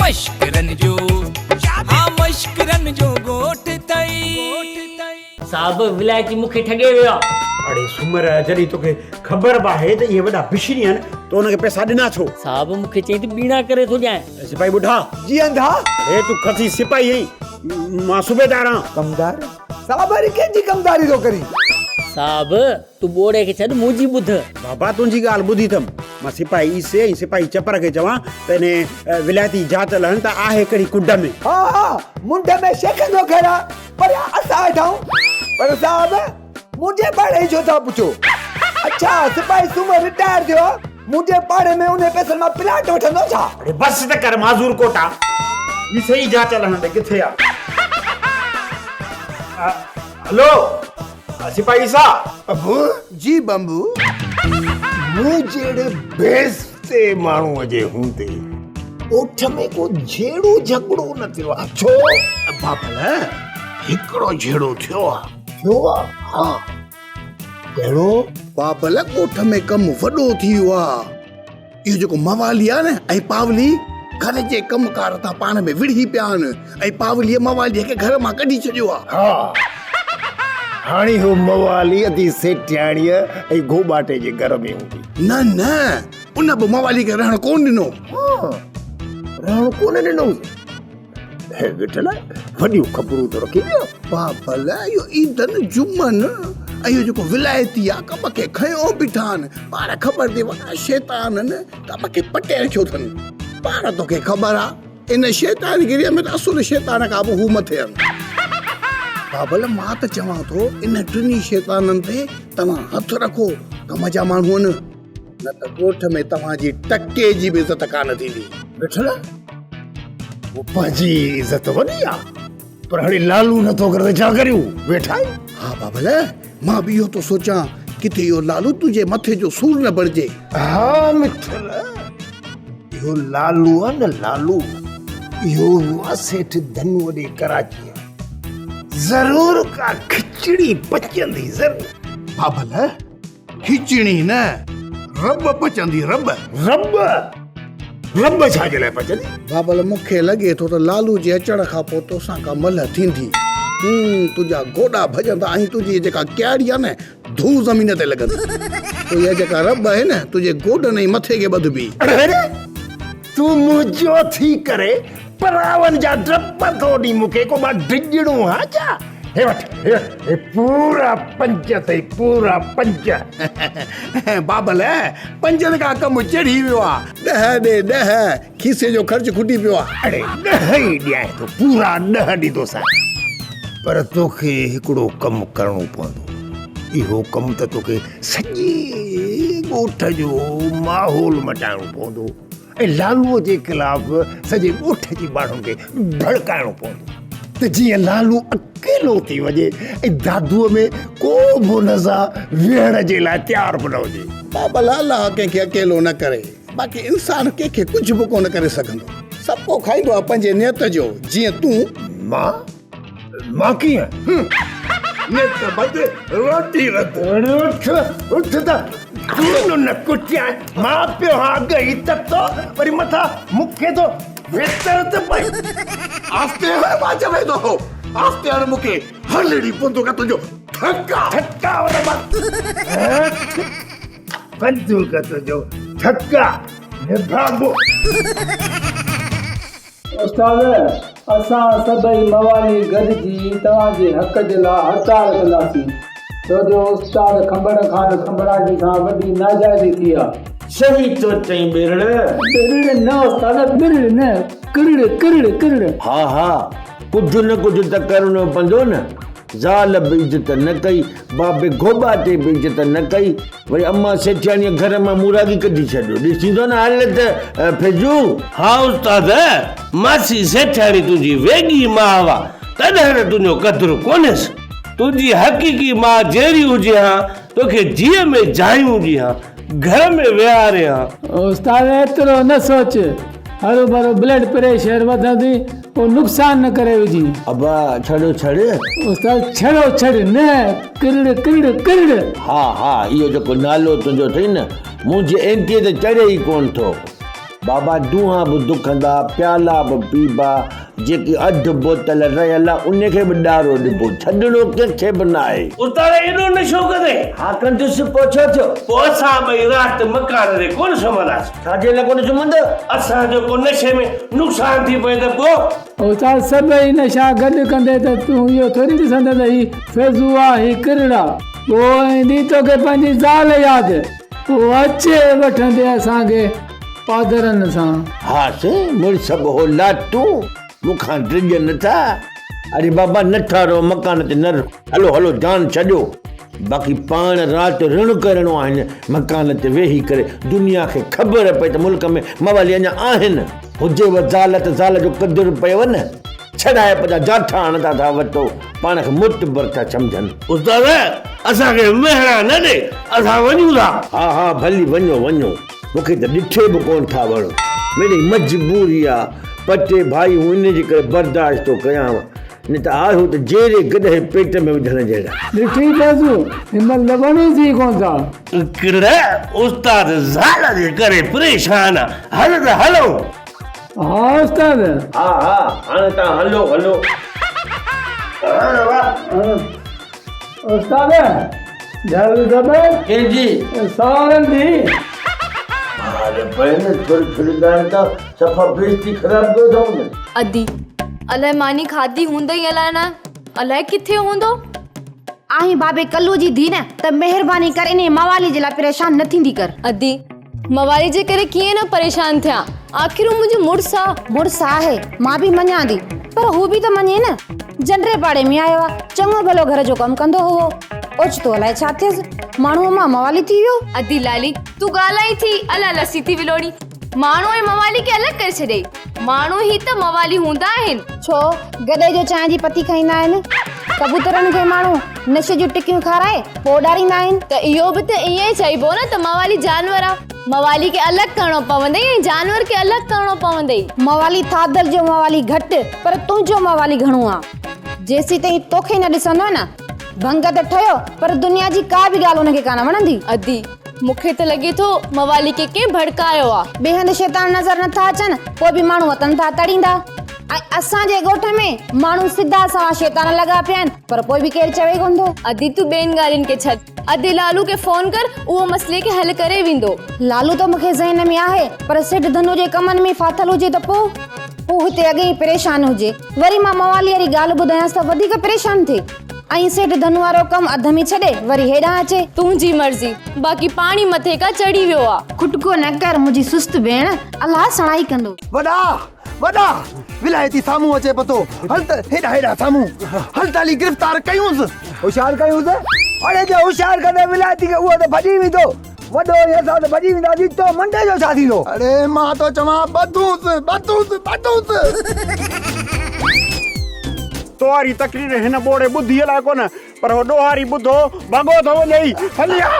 मश्करन जो हाँ मश्करन जो गोठ तई साहब विलायती मुखे ठगे विया। अरे सुमर जॾहिं तोखे ख़बर बि आहे त इहे वॾा बिशरी आहिनि त उनखे पैसा ॾिना छो? साहब मुखे चई त बीणा करे थो ॾियां। सिपाही ॿुढा जी अंधा अरे तूं खसी सिपाही आहीं, मां सूबेदार आहियां। कमदार साबरी कंहिंजी कमदारी थो करी? साहब तू बोड़े खे छॾ मुंहिंजी ॿुध। बाबा तुंहिंजी ॻाल्हि ॿुधी अथमि, मां सिपाही ईसे ऐं सिपाही चपर खे चवां त इन विलायती जात लहनि त आहे कहिड़ी कुंड में। हा हा मुंड में शेखंदो खड़ा पर असां वेठाऊं। पर साहब मुझे पाड़े जो था पूछो। अच्छा सिपाही सुमर रिटायर थियो, मुझे पाड़े में उन्हें पैसे में प्लाट वठंदो छा? अरे बस त कर माज़ूर कोटा, ईसे ई जात लहनि त किथे आ? हेलो सिपाही साहब। अबू जी बंबू मूं जेड़े बेस्ते माण्हूअ जे हूंदे ओठ में को झेड़ो झगड़ो न थियो आहे। छो बाबल हिकिड़ो झेड़ो थियो आहे। हा कहिड़ो? बाबल ॻोठ में कमु वॾो थी वियो आहे। इहो जेको मवाली आहे न ऐं पावली घर जे कमकार तां पाण में विढ़ी पिया आहिनि ऐं पावलीअ मवालीअ खे घर मां कढी छॾियो आहे। हा हाणे हो मवाली अधी सेठियाणीअ ऐं गोबाटे जे घर में हूंदी। न न उन बि मवाली खे रहण कोन ॾिनो। रहण कोन ॾिनो गिठल वॾियूं ख़बरूं थो रखी बाबल। इहो ईदन जुमन ऐं इहो जेको विलायती आहे कम खे खयो बीठा आहिनि। पाण ख़बर थी वॾा शैतान आहिनि कम खे पटे रखियो अथनि। पाण तोखे ख़बर आहे इन शैतानगिरीअ में त असुल शैतान खां बि हू मथे आहिनि। बाबल मां त चवां थो इन टिनी शैताननि ते तव्हां हथ रखो कम जा माण्हू आहिनि, न त ॻोठ में तव्हांजी टके जी बि इज़त कान थींदी। ॾिठल वो पंहिंजी इज़त वॾी आहे पर हाणे लालू नथो करे छा करियूं वेठा आहियूं। हा बाबल मां बि इहो थो सोचां किथे इहो लालू तुंहिंजे मथे जो सूर न बणिजे। हा मिठल इहो लालू आहे न लालू, इहो सेठ धनु वॾे कराची जरूर का खिचड़ी पचंदी जरूर। बाबल खिचड़ी न रब पचंदी। रब रब रब छा जे लाइ पचंदी? बाबल मूंखे लॻे थो त लालू जे अचण खां पोइ तोसां का मल थींदी। तुंहिंजा गोॾा भॼंदा ऐं तुंहिंजी जेका क्यारी आहे न धू ज़मीन ते लॻंदी। तुंहिंजा जेका रब आहे न तुंहिंजे गोॾनि ऐं मथे खे ॿधबी। तूं मुंहिंजो थी करे परावन जा डप थो ॾी मूंखे को मां डिॼणो हा छा? हे वठ हे पूरा पंज अथई पूरा पंज। बाबल पंजनि खां कमु चढ़ी वियो आहे। 10 ॾे 10 खीसे जो ख़र्च खुटी पियो आहे। अड़े 10 ई ॾियां थो पूरा 10 ॾींदोसां। पर तोखे हिकिड़ो कमु करिणो पवंदो। इहो कमु त तोखे सॼे ॻोठ जो माहौल मटाइणो पवंदो ऐं लालूअ जे ख़िलाफ़ सॼे ॻोठ जी माण्हुनि खे भड़काइणो पवंदो त जीअं लालू अकेलो थी वञे ऐं दादूअ में को बि नज़ा वेहण जे लाइ तयार बि न हुजे। बाबा अलाह कंहिंखे अकेलो न करे, बाक़ी इंसान कंहिंखे कुझु बि कोन करे सघंदो। सभु को खाईंदो आहे पंहिंजे नियत जो। जीअं तूं मां कीअं नियत बद रोटी रत उठ त न कुटिया मां पियो हा गई त तो वरी मथा मूंखे तो वेतर त पई। आस्ते हर मां चवे थो आस्ते हर मूंखे हलड़ी पवंदो का तुंहिंजो ठक्का वारा बंदूक तुंहिंजो ठक्का निभागो। उस्ताद असां सभई मवाली गॾिजी तव्हांजे हक़ जे लाइ हड़ताल कंदासीं छो जो उस्ताद खंबड़ खान खंबड़ाटी सां वॾी नाजाइज़ी थी आहे। सही तो चई बेरड़ न उस्ताद बिरड़ न किरड़ किरड़ किरड़। हा कुझु न कुझु त करिणो पवंदो न। ज़ाल बि इज़त न कई, बाबे गोबाटे बि इज़त न कई, वरी अम्मा सेठियाणीअ घर मां मुरागी कढी छॾियो। ॾिसींदो न हालत फिजू। हा उस्ताद मासी सेठाणी तुंहिंजी वेगी मां हुआ तॾहिं तुंहिंजो क़दुरु कोन्हेसि। तुंहिंजी हक़ीक़ी मां जहिड़ी हुजे हा तोखे जीअं में जायूं हुजी हा घर में विहारे हा। उस्ताद एतिरो न सोच, हरो भरो ब्लड प्रेशर वधंदी पोइ नुक़सान न करे विझी। अबा छॾो उस्ताद छड़ न किरड़ किरड़ किरड़। हा इहो जेको नालो तुंहिंजो अथई न मुंहिंजे एंटीअ ते चढ़े ई कोन थो। बाबा दूहां बि दुखंदा प्याला बि पीबा जेकी अधु बोतल रहियल आहे उन खे बि ॾारो ॾिबो छॾणो कंहिंखे बि न आहे उस्ताद एॾो नशो करे हा कंदुसि पोइ छो थियो पोइ असां ॿई राति मकान ते कोन सुम्हंदासीं छाजे लाइ कोन सुम्हंदो असांजो को नशे में नुक़सान थी पए त पोइ उस्ताद सभई नशा गॾु कंदे त तूं इहो थोरी ॾिसंदे त ही फैज़ू आहे ही किरड़ा पोइ ईंदी तोखे पंहिंजी ज़ाल यादि पोइ अचे वठंदे असांखे पादरनि सां हा से मुड़ुस हो लाटू मूंखां ड्रिज नथा अरे बाबा नथा रहो मकान ते न हलो हलो जान छॾियो बाक़ी पाण राति ऋण करिणो आहे मकान ते वेही करे दुनिया खे ख़बर पए त मुल्क में मवाली अञा आहिनि हुजेव ज़ाल त ज़ाल जो क़दुरु पयव न छॾाए पंहिंजा जाठा आणंदा था वठो पाण खे मुतबर था सम्झनि उस्ताद असांखे मेहणा न ॾे असां वञूं था हा हा भली वञो वञो मूंखे त ॾिठे बि कोन था वणो मेरी मजबूरी आहे पटे भाई हूं इन जे करे बर्दाश्त थो कयांव न त आयो त जहिड़े गॾे पेट में विझण जहिड़ा ॾिठी फैज़ू हिनमहिल लॻणी थी कोन था किरड़ा उस्ताद ज़ाल जे करे परेशान आहे हल त हलो हा उस्ताद हा हा हाणे तव्हां हलो हलो उस्ताद जल्दी ज़बर कंहिंजी सारनि जी अरे बहन थोड़ी थोड़ी ॻाल्हि त सफ़ा बेइज़ती ख़राब कयो अथव न अदी अलाए मानी खाधी हूंदई अलाए न अलाए किथे हूंदो आहीं बाबे कल्लू जी धी न त महिरबानी कर इन मवाली जे लाइ परेशान न थींदी कर अदी मवाली जे करे कीअं न परेशान थिया आखिर हू मुंहिंजो मुड़ुस आहे मां बि मञां थी पर हू बि त मञे न जंडरे पाड़े में आयो आहे चङो भलो घर जो कमु कंदो हुओ ओचितो अलाए छा थियसि माण्हूअ मां मवाली थी वियो अदी लाली तू ॻाल्हाई थी अला लसी थी विलोड़ी माण्हू ऐं मवाली खे अलॻि करे छॾे माण्हू ई त मवाली हूंदा आहिनि छो गॾे जो चांहि जी पती खाईंदा आहिनि कबूतरनि खे माण्हू नशे जूं टिकियूं खाराए पोइ ॾारींदा आहिनि त इहो बि त ईअं ई चइबो न त मवाली जानवर आहे मवाली खे अलॻि करणो पवंदई ऐं जानवर खे अलॻि करणो पवंदई मवाली थादल जो मवाली घटि पर तुंहिंजो मवाली घणो आहे जेसी ताईं तोखे न ॾिसंदो न भंग त ठहियो पर दुनिया जी का बि ॻाल्हि हुनखे कान वणंदी अदी मूंखे त लॻे थो मवाली खे कंहिं भड़कायो आहे ॿिए हंधि शैतान नज़र नथा अचनि पोइ बि माण्हू वतन था तड़ींदा ऐं असांजे ॻोठ में माण्हू सिधा सवा शैतान लॻा पिया आहिनि पर पोइ बि केरु चवे कोन थो अदी तूं ॿियनि ॻाल्हियुनि खे छॾ अदी लालू खे फोन कर उहो मसइले खे हल करे वेंदो लालू त मूंखे ज़हन में आहे पर सिड धनु जे कमनि में फाथल हुजे त पोइ हिते अॻे ई परेशान हुजे वरी मां मवाली वारी ॻाल्हि ॿुधायांसि त वधीक परेशान थिए ऐं सेठ धनु वारो कमु अध में छॾे वरी हेॾां अचे तुंहिंजी मर्ज़ी बाक़ी पाणी मथे खां चढ़ी वियो आहे खुटको न कर मुंहिंजी सुस्त भेण अलाह सणाई कंदो वॾा वॾा विलायती साम्हूं अचे पतो हल त हेॾा हेॾा साम्हूं हल ताली गिरफ़्तार कयूंसि होशियार कयूंसि अड़े जे होशियार कंदे विलायती खे उहो त भॼी वेंदो वॾो असां त भॼी वेंदासीं तो मंडे जो छा थींदो अरे मां तो चवां ॿधूंसि तोहारी तकरीर हिन बोड़े ॿुधी अलाए कोन पर हो ॾोहारी ॿुधो भॻो थो वञे ई हली आ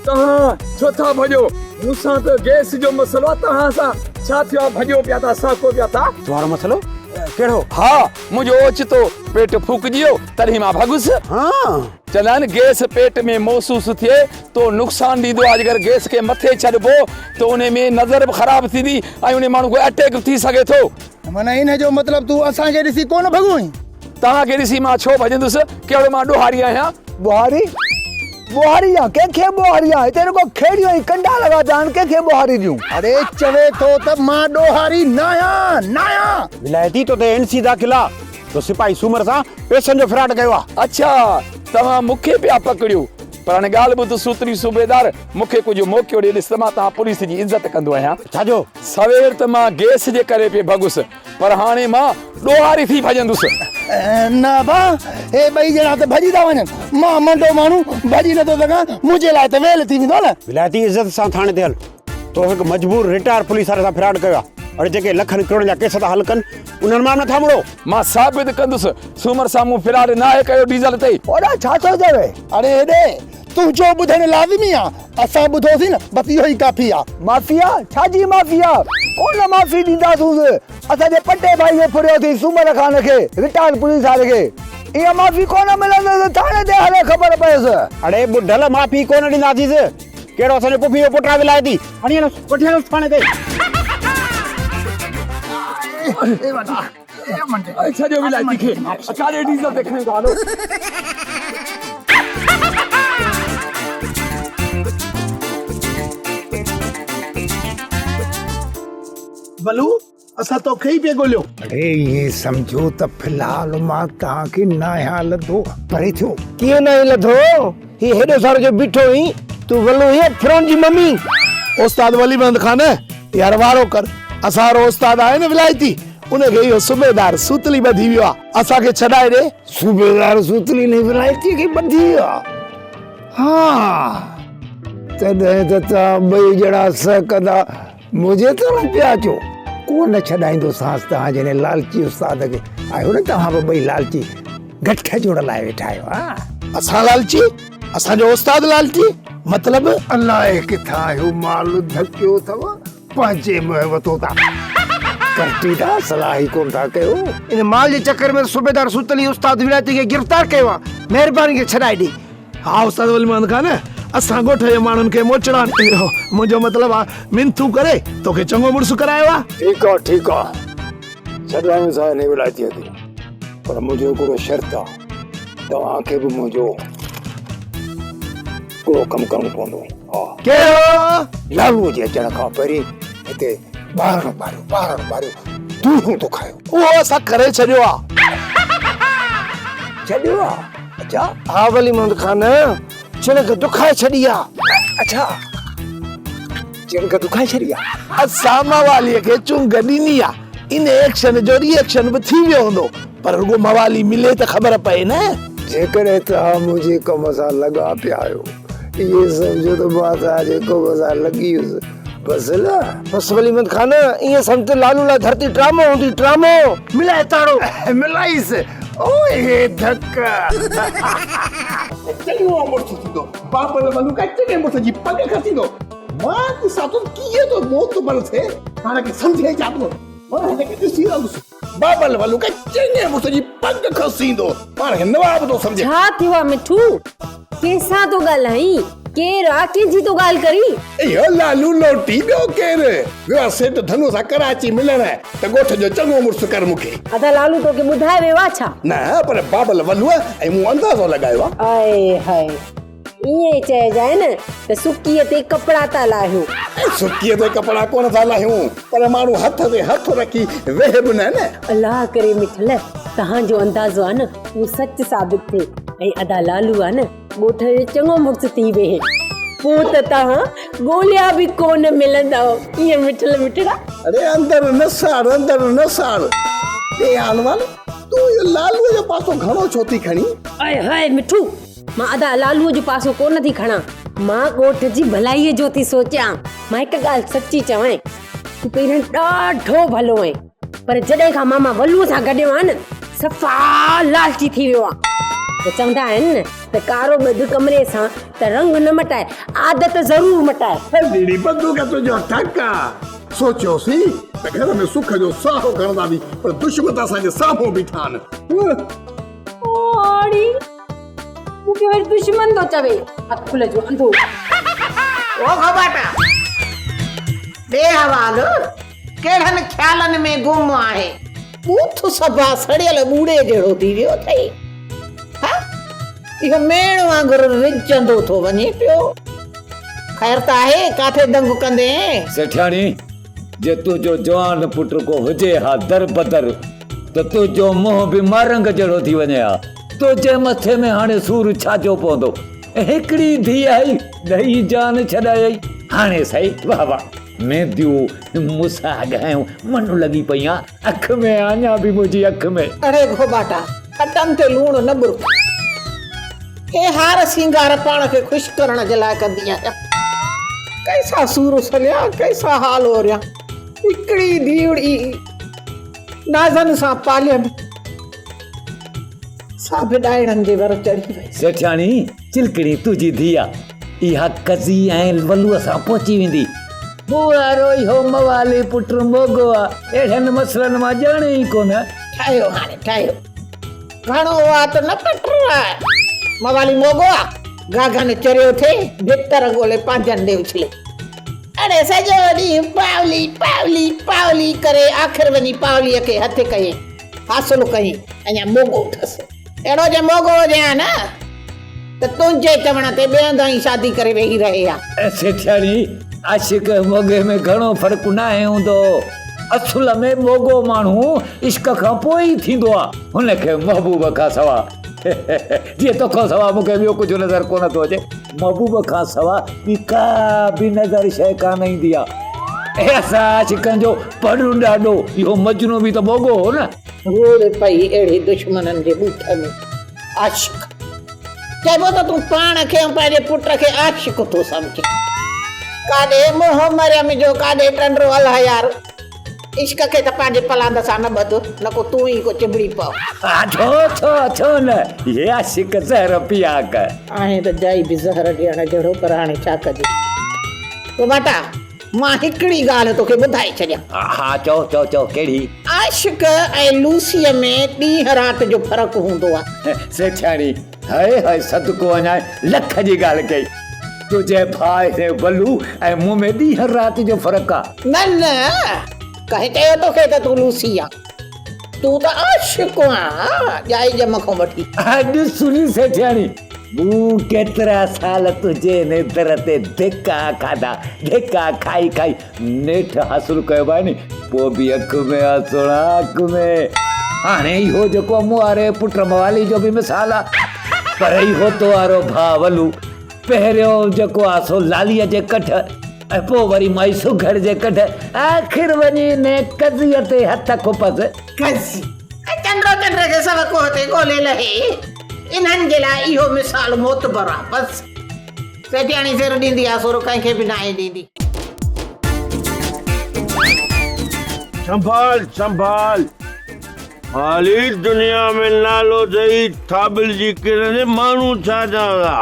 तव्हां छो था भॼो मूंसां त गैस जो मसलो आहे तव्हां सां छा थियो आहे भॼो पिया था साको पिया था तुम्हारो मसलो कहिड़ो हा मुंहिंजो ओचितो पेट फूकजी वियो तॾहिं मां भॻुसि हाँ चवंदा आहिनि गैस पेट में महसूस थिए तो नुक़सान ॾींदो आहे अगरि गैस खे मथे छॾिबो त उन में नज़र बि ख़राब थींदी ऐं उन माण्हू खे अटैक थी सघे थो माना इन जो मतिलबु तूं असांखे ॾिसी कोन भॻूं तव्हांखे ॾिसी मां छो भॼंदुसि कहिड़ो मां ॾोहारी आहियां बुहारी बुहारी आहे कंहिंखे बुहारी आहे हिते रुगो खेड़ियूं ऐं कंडा लॻा पिया आहिनि कंहिंखे बुहारी ॾियूं अरे चवे थो त मां ॾोहारी न आहियां विलायती तो ते एनसी दाख़िल आहे तो सिपाही सूमर सां पैसनि जो फ्रॉड कयो आहे अच्छा तव्हां मूंखे पिया पकड़ियो पर हाणे ॻाल्हि ॿुध सूत्री सूबेदार मूंखे कुझु मौक़ो ॾे ॾिस त मां तव्हां पुलिस जी इज़त कंदो आहियां छाजो सवेर त मां गैस जे करे पियो भॻुसि पर हाणे मां ॾोहारी थी भॼंदुसि न भाउ हे ॿई ॼणा त भॼी था वञनि मां मंडो माण्हू भॼी नथो सघां मुंहिंजे लाइ त वेल थी वेंदो न विलायती इज़त सां थाणे ते हल तो हिकु मजबूर रिटायर पुलिस वारे सां फ्रॉड कयो आहे और जेके लखन करोड़ जा केस था हल कन उन्हनि मां नथा मुड़ो। मां साबित कंदुसि सूमर साम्हूं फिराड ना आहे कयो डीज़ल ते। ओड़ा छा थो चवे? अरे हेॾे तूं जो ॿुधणु लाज़मी आहे, असां ॿुधोसीं न, बसि इहो ई काफ़ी आहे। माफिया? छाजी माफिया? कोन माफ़ी ॾींदासूंसि। असांजे पटे भाई खे फुरियोसीं सूमर खान खे, रिटायर पुलिस वारे खे। इहा माफ़ी कोन मिलंदसि, थाणे ते हले ख़बर पएसि। अड़े बुढल माफ़ी कोन ॾींदासीं। कहिड़ो असांजो पुफी जो पुटु विलाए थी हणी हलोसि वठी हलोसि थाणे ते। छॾियो विलायती खे, असांजे डीज़ल ते खणी था हलो। बलू असां तोखे ई पिए ॻोल्हियो। अरे ये समझो त फिलहाल मां तव्हांखे नाया लधो परे थियो। कीअं न लधो? ही हेॾो सारो जो बीठो हुई तूं वलो ये फिरोन जी मम्मी उस्ताद वलीमंद खान यार वारो कर। असांजो उस्ताद आहे न विलायती, उनखे इहो सूबेदार सूतली ॿधी वियो आहे। असांखे छॾाए ॾे। सूबेदार सूतली ने विलायती खे ॿधी वियो आहे। हा तॾहिं त तव्हां ॿई ॼणा सहकंदा मुंहिंजे तरफ़ पिया अचो। कोन छॾाईंदोसांसि तव्हां जॾहिं लालची उस्ताद खे। आहियो न तव्हां बि ॿई लालची गठ जोड़ लाइ वेठा आहियो। हा असां लालची? असांजो उस्ताद लालची? मतलब अलाए किथां आहियो माल धकियो अथव, पंहिंजे में वतो था करटी था सलाह ई कोन था कयो। इन माल जे चक्कर में सूबेदार सूतली उस्ताद विलायती खे गिरफ़्तार कयो आहे। महिरबानी खे छॾाए ॾे। हा उस्ताद वलीमंद खान, असां ॻोठ जे माण्हुनि खे मोचड़ा मुंहिंजो मतिलबु आहे मिनथू करे तोखे चङो मुड़ुसु करायो आहे। ठीकु आहे ठीकु आहे, छॾायूंसां हिन विलायतीअ ते, पर मुंहिंजो हिकिड़ो शर्त आहे, तव्हांखे बि मुंहिंजो हिकिड़ो कमु करणो पवंदो। हा कहिड़ो? लालूअ जे अचण खां पहिरीं हिते ॿाहिरि ॿाहिरियो दूधूं थो खायो। उहो असां करे छॾियो आहे। छॾियो आहे? अच्छा हा वलीमंद खान, चिणक दुखाए छॾी आहे। अच्छा चिणक दुखाए छॾी आहे। असां मवालीअ खे चुंग ॾिनी आहे। इन एक्शन जो रिएक्शन बि थी वियो हूंदो, पर रुगो मवाली मिले त ख़बर पए न। जेकॾहिं तव्हां मुंहिंजे कम सां लॻा पिया आहियो, इहे सम्झो त मां तव्हांजे कम सां लॻी वियुसि। बसि न? बसि वलीमंद खान, ईअं सम्झ लालू लाइ धरती ड्रामो हूंदी, ड्रामो। मिलाए ताड़ो। मिलाइसि ओए धक। चङो मुड़ुसु थींदो, बाबर वलू का चङे मुड़ुस जी पग खसींदो। मां ॾिसां थो कीअं थो मोतबर थिए, हाणे खे सम्झे अचां थो। मां हिनखे ॾिसी रहंदुसि, बाबर वलू का चङे मुड़ुस जी पग खसींदो। पाण खे नवाब थो सम्झे। छा थियो आहे मिठू? कंहिंसां थो ॻाल्हाईं? केरु आहे? कंहिंजी थो ॻाल्हि करी? इहो लालू लोटी, ॿियो केरु? वियो सेठ धनु सां कराची मिलण त ॻोठ जो चङो मुड़ुसु कर मूंखे। अदा लालू तोखे ॿुधाए वियो आहे छा? न पर बाबल वलूअ ऐं मूं अंदाज़ो लॻायो आहे। आए हाय, ईअं चइजाए न त सुकीअ ते कपिड़ा था लाहियो। सुकीअ ते कपिड़ा कोन था लाहियूं, पर माण्हू हथ ते हथ रखी वेह बि न। अलाह करे मिठल, तव्हांजो अंदाज़ो आहे न उहो सच साबित थिए ऐं अदा लालू आहे न ॻोठ जो चङो मुड़ुसु थी वेहे। पोइ त तव्हां ॻोल्हिया बि कोन मिलंदव। ईअं मिठल मिठड़ा। अरे अंदर न साड़ ए हालवाल, तूं इहो लालूअ जो पासो घणो छो थी खणी? आए हाय मिठू, मां अदा लालूअ जो पासो कोन थी खणा, मां ॻोठ जी भलाईअ जो थी सोचियां। मां हिकु ॻाल्हि सची चवां, तूं पहिरियों ॾाढो भलो आहे, पर जॾहिं खां मामा वलूअ सां गॾियो आहे न, सफ़ा लालची थी वियो आहे। त चवंदा आहिनि न त कारो ॿध कमरे सां त रंग न मटाए, आदत ज़रूर मटाए। दीदी बंदूक तुंहिंजो ठक आहे। सोचियोसीं त घर में सुख जो साहो खणंदासीं, पर दुश्मन असांजे साम्हूं बीठा आहिनि। मूंखे वरी दुश्मन थो चवे, अकुल जो अंधो। ओ घबाटा बे हवाल कहिड़नि ख़्यालनि में गुम आहे? बूथ सभा सड़ियल बूढ़े जहिड़ो थी वियो अथई। इहो मेण वांगुरु रिझंदो थो वञे पियो। ख़ैर त आहे, काथे दंग कंदे? सेठाणी, जे तुंहिंजो जवान पुट को हुजे हा दर बदर त तुंहिंजो मुंहुं बि मारंग जहिड़ो थी वञे हा। तुंहिंजे मथे में हाणे सूर छाजो पवंदो? हिकिड़ी धीउ आई, ॾही जान छॾाई, हाणे सही वाह वाह मेंदियूं मूंसां ॻायूं मन लॻी पई आहे। अख में अञा बि मुंहिंजी अख में। अरे घोबाटा, खटनि ते लूणु न बुर। हे हार सिंगार पाण खे ख़ुशि करण जे लाइ कंदी आहियां। कैसा सूर सलिया, कैसा हाल हो रहा। हिकिड़ी धीउड़ी नाज़नि सां पालियम साब डाइणनि जे वर चढ़ी वई। सेठाणी चिलकड़ी तुंहिंजी धीउ आहे, इहा कज़ी ऐं वलूअ सां पहुची वेंदी। बुआरो इहो मवाली पुट मोगो आहे, अहिड़नि मसलनि मां ॼाणे ई कोन। ठाहियो हाणे ठाहियो, घणो आहे त न पटरो आहे, मवाली मोगो आहे। गागन चरियो थे भितर ॻोल्हे पंहिंजनि ॾे उछले। अड़े सॼो ॾींहुं पावली पावली पावली करे आख़िर वञी पावलीअ खे हथ कई, हासिलु कई, अञा मोगो अथसि। अहिड़ो जे मोगो हुजे हा न त तुंहिंजे चवण ते ॿिए हंधि शादी करे वेही रहे हा। सेठाणी आशिक मोगे में घणो फ़र्क़ु न आहे हूंदो। असुल में मोगो माण्हू इश्क खां पोइ ई थींदो आहे, हुनखे महबूब खां सवा जीअं तोखां सवा मूंखे ॿियो कुझु नज़र कोन थो अचे। महबूब खां सवा ॿी का बि नज़र शइ कान ईंदी आहे। ऐं असां आशिकनि जो पढ़ू ॾाढो, इहो मजनू बि त मोगो हो न। रोड़ पई अहिड़े दुश्मननि जे ॿूठ में। आशिक चइबो त तूं पाण खे ऐं पंहिंजे पुट खे आशिक थो सम्झे। काॾे मोह मरियम जो काॾे टंडरो अलाह यार। इश्क खे त पंहिंजे पलांद सां न ॿध, न को तूं ई को चिबड़ी पव। छो न, ये आशिक ज़हर पिया कर आहे त जाई बि ज़हर ॾियण जहिड़ो, पर हाणे छा कजे। तो बाटा मां हिकिड़ी ॻाल्हि तोखे ॿुधाए छॾियां। हा चओ चओ चओ, कहिड़ी? आशिक ऐं लूसीअ में ॾींहं राति जो फ़र्क़ु हूंदो आहे। सेठाणी हाय हाय सदको अञा लख जी ॻाल्हि कई। तुंहिंजे भाउ जे बलू ऐं मूं में ॾींहं राति जो फ़र्क़ु आहे। न कहे चयो तोखे त तूं लूसी आहे, तूं त आशिक आहे ॼाई ॼम खां वठी। अॼु सुनी सेठाणी, मूं केतिरा साल तुंहिंजे नेतर ते धिका खाधा, धिका खाई खाई नेठ हासिलु कयो आहे नी, पोइ बि अखि में आंसुड़ा अखि में। हाणे इहो जेको मूं वारे पुट मवाली जो बि मिसाल आहे, पर इहो तो वारो भाउ वलू पहिरियों जेको आहे सो लालीअ जे कठ, ऐं पोइ वरी माई सुघड़ जे कठ, आख़िर वञी ने कज़ीअ ते हथ खुपसि। कज़ी चंद्रो चंद्र जे सब को ते ॻोल्हे लहे, इन्हनि जे लाइ इहो मिसाल मोतबर आहे। बसि सेठाणी सिर ॾींदी आहे, सुर कंहिंखे बि न आहे ॾींदी। संभाल संभाल, हाली दुनिया में नालो दई थाबिल जी किरने माण्हू छा चवंदा।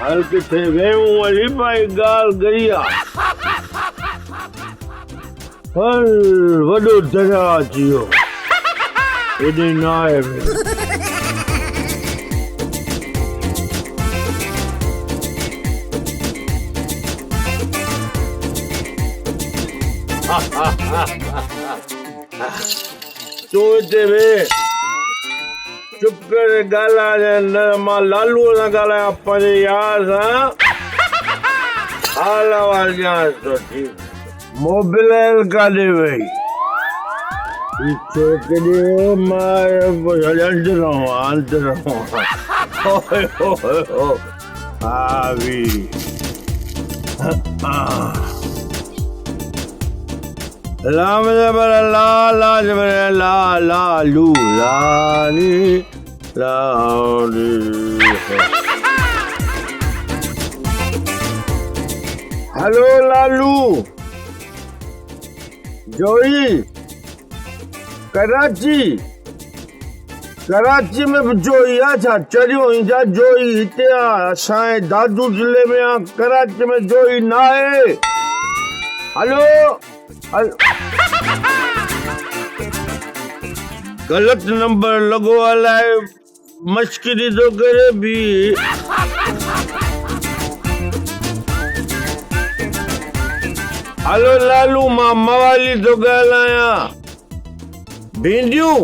हल किथे वेहूं वरी भाई ॻाल्हि गई आहे। हल वॾो दरिया अची वियो, हेॾे न आहे। तूं हिते वेह, चुप करे ॻाल्हाए। न मां लालूअ सां ॻाल्हायां, पंहिंजे यार सां हाल अहवाल ॼाण थो। मोबिलाइल काॾे वई? केॾे मां अंदरो हावी लाम जबर ला ला जबर ला ला लू लाली लाली। हेलो लालू, जोई कराची, कराची में भी जोई अच्छा चढ़ियो इंजा जोई हिते आ, असांजे दादू जिले में आ, कराची में जोई ना है। हेलो गलत नंबर लगो अलाए मश्करी तो करे भी। हेलो लालू, मां मवाली तो ॻाल्हायां। भिंडियूं?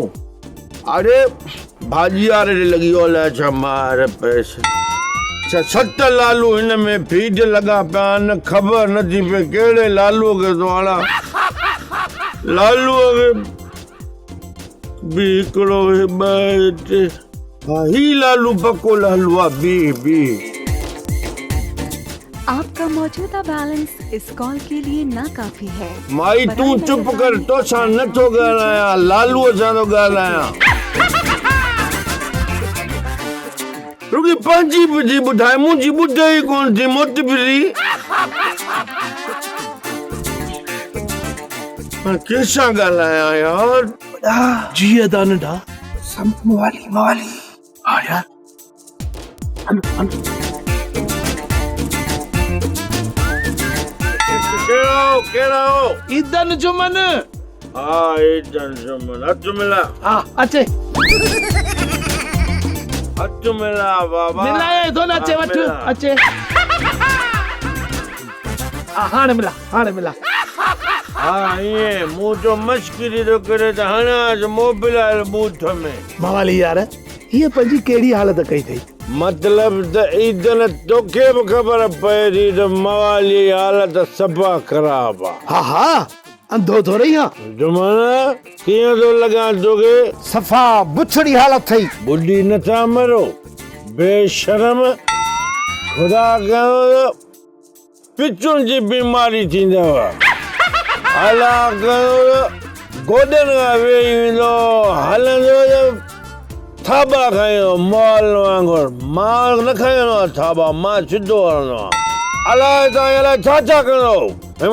अरे भाॼी वारे लॻी वियो अलाए छा मार पैसे। सत लालू हिन में फीड लॻा पिया आहिनि, ख़बर नथी पए कहिड़े लालूअ खे थो हणा। लालूअ खे बि हिकिड़ो ॿ टे, हा ही लालू पको लालू आहे। बी आपका मौजूदा बैलेंस इस कॉल के लिए नाकाफी है। माई तूं चुप कर, तोसां नथो ॻाल्हायां, लालूअ सां थो ॻाल्हायां। रुकी पंहिंजी बुधी ॿुधाए, मुंहिंजी ॿुधे ई कोन थी मोतबिरी। कंहिंसां ॻाल्हायां यार? जीअं ता नंढा मवाली हा यार कहिड़ो ईदन जुमन हा ईदन जुमन हथ मिला हा अचे हथ मिला बाबा मिलाए थो न अचे वठ अचे हाणे मिला हा ईअं मूं जो मश्करी थो करे त हाणे मोबिलाइल बूथ में मवाली यार हीअ पंहिंजी कहिड़ी हालत कई अथई मतलब त ईदन तोखे बि ख़बर पए थी त मवाली जी हालत सफ़ा ख़राब आहे हा अंधो थो रही हा जुमन कीअं थो लॻां तोखे सफ़ा बुछड़ी हालत थई बुढ़ी नथा मरो बेशरम खुदा कयो पिचुनि जी बीमारी थींदव अला कयो गोॾनि खां वेही वेंदो हलंदो थाबा खाईंदो मॉल वांगुरु मां न खाईंदो आहियां थाबा मां सिधो हलंदो आहियां अलाए तव्हां अलाए छा कंदो हिन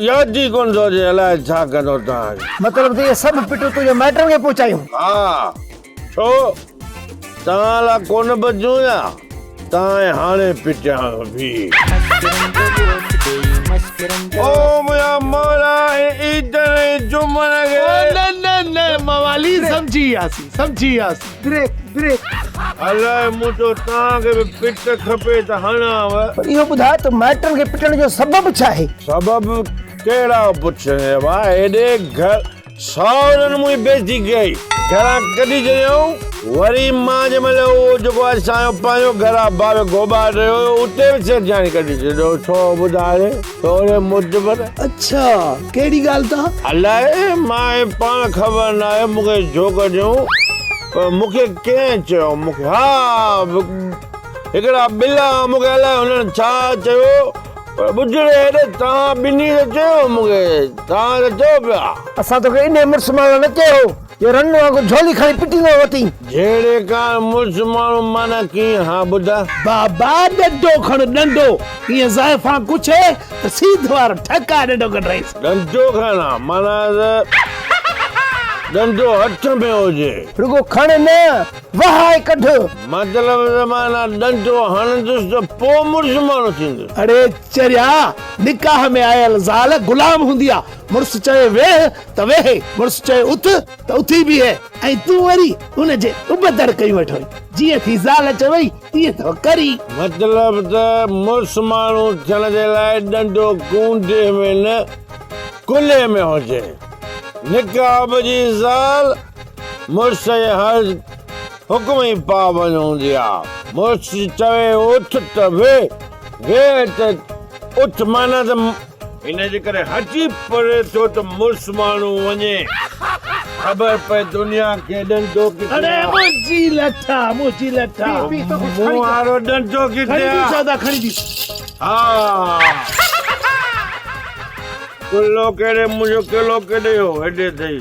यादि ई कोन थो अचे अलाए छा कंदो तव्हां मतलब त इहे सभु पिटूं तुंहिंजे माइटनि खे पहुचायूं हा छो तव्हां लाइ कोन बचूं या तव्हां हाणे पिटिया बि ओ मुंहिंजा मौला ईदन जुमन खे न मवाली समझी वियासीं ब्रेक अलाए मुंहिंजो तव्हांखे बि पिट खपे त हणाव पर इहो ॿुधाए त माइटनि खे पिटण जो सबबु छा आहे सबबु कहिड़ा पुछणे भाउ हेॾे घर सावरनि मुंहिंजी बेइज़ती कई घरां कढी छॾियऊं वरी मां जंहिंमहिल उहो जेको असांजो पंहिंजो घर आहे बाबे गोबा रहियो उते बि सेठाणी कढी छॾियो छो ॿुधाए थोरे मुजबर अच्छा कहिड़ी ॻाल्हि तां अलाए मां पाण ख़बर न आहे मूंखे झोक ॾियूं पर मूंखे कंहिं चयो मूंखे हा हिकिड़ा बिला मूंखे अलाए हुननि छा चयो पर ॿुधड़े हेॾे तव्हां ॿिन्ही त चयो मूंखे तव्हां त चयो पिया असां तोखे इन मुड़ुस माण्हू न चयो ये रन वांगुरु झोली खणी पिटींदो वती जहिड़े का मुड़ुस माण्हू माना कीअं हा ॿुधा बाबा ॾंडो खण ॾंडो ईअं ज़ाइफ़ां कुछे त सीधो वारो ठका ॾंडो कढाईसि ॾंडो खणा माना त ॾंडो हथ में हुजे रुगो खण न वहाए कढ मतलब माना ॾंडो हणंदुसि त पोइ मुड़ुस माण्हू थींदुसि अरे चरिया निकाह में आयल ज़ाल गुलाम हूंदी आहे मुड़ुस चए वेह त वेह मुड़ुस चए उथ त उथी बीहे ऐं तूं वरी उनजे उबदड़ कई वठो जीअं थी ज़ाल चवई तीअं तो करी मतलब त मुड़ुस माण्हू थियण जे लाइ ॾंडो कूंडे में न कुल्हे में हुजे निकाह जी ज़ाल मुड़ुस जे हर हुक्म ई पाबंद हूंदी आहे मुड़ुस चवे उथ त वेह त उथ माना त इन जे करे हटी परे थो त मुड़ुस माण्हू वञे ख़बर पए दुनिया खे ॾंडो किथे अरे मुंहिंजी लठा मूं वारो ॾंडो किथे आहे खणी दी हा कुल्लो केड़े मुझो किलो केड़े हो हेडे थई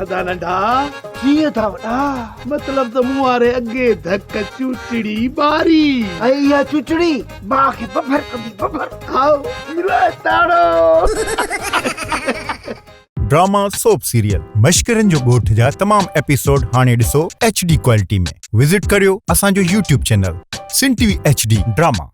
अदा नंढा कीअं था वॾा मतलब त मूं वारे अॻे धक चूचड़ी बारी ऐं इहा चूचड़ी मां खे बफर कंदी बफर आओ मिलाए ताड़ो ड्रामा सोप सीरियल मश्करन जो ॻोठ जा तमाम एपिसोड हाणे ॾिसो HD क्वालिटी में विजिट करियो असांजो YouTube चैनल सिन TV HD ड्रामा।